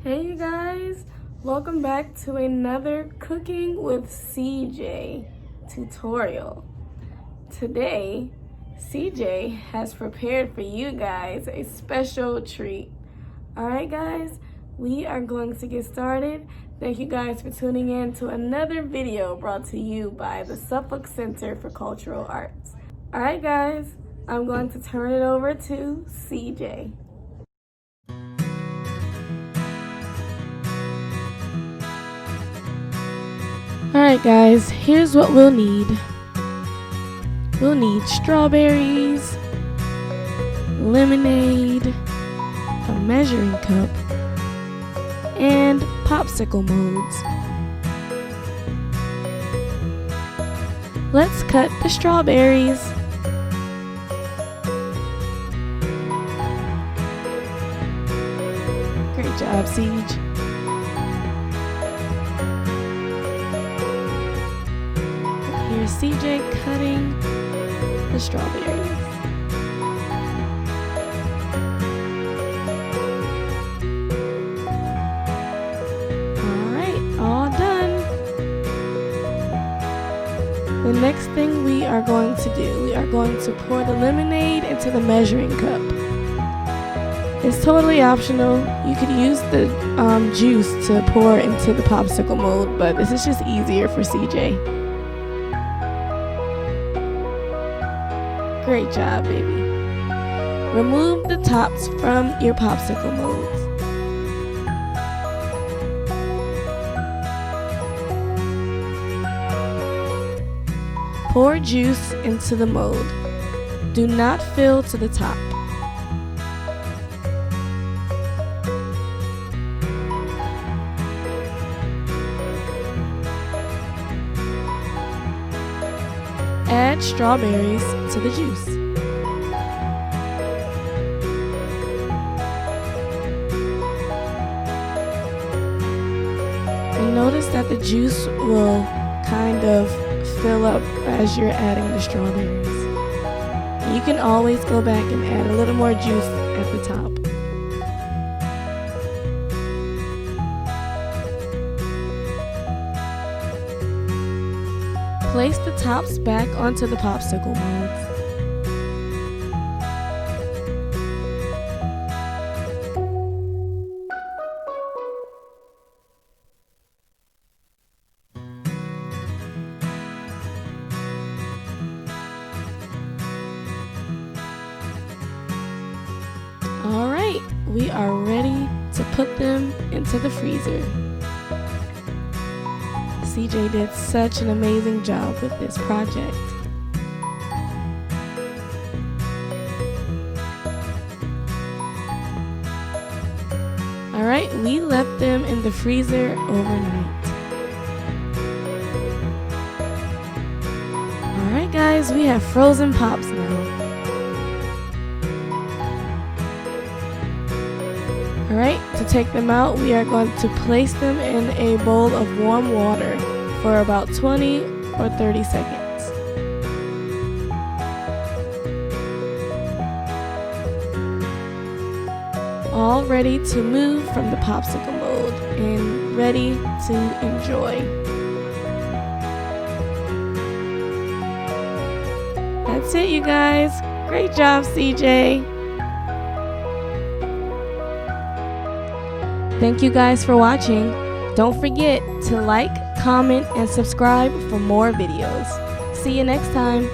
Hey you guys, welcome back to another Cooking with CJ tutorial. Today, CJ has prepared for you guys a special treat. Alright guys, we are going to get started. Thank you guys for tuning in to another video brought to you by the Suffolk Center for Cultural Arts. Alright guys, I'm going to turn it over to CJ. Alright guys, here's what we'll need. We'll need strawberries, lemonade, a measuring cup, and popsicle molds. Let's cut the strawberries. Great job, Siege. Here's CJ cutting the strawberries. Alright, all done. The next thing we are going to do, we are going to pour the lemonade into the measuring cup. It's totally optional. You could use the juice to pour into the popsicle mold, but this is just easier for CJ. Great job, baby. Remove the tops from your popsicle molds. Pour juice into the mold. Do not fill to the top. Add strawberries to the juice. And notice that the juice will kind of fill up as you're adding the strawberries. You can always go back and add a little more juice at the top. Place the tops back onto the popsicle molds. Alright, we are ready to put them into the freezer. CJ did such an amazing job with this project. Alright, we left them in the freezer overnight. Alright guys, we have frozen pops now. Alright, to take them out, we are going to place them in a bowl of warm water for about 20 or 30 seconds. All ready to move from the popsicle mold and ready to enjoy. That's it, you guys. Great job, CJ. Thank you guys for watching. Don't forget to like, comment, and subscribe for more videos. See you next time.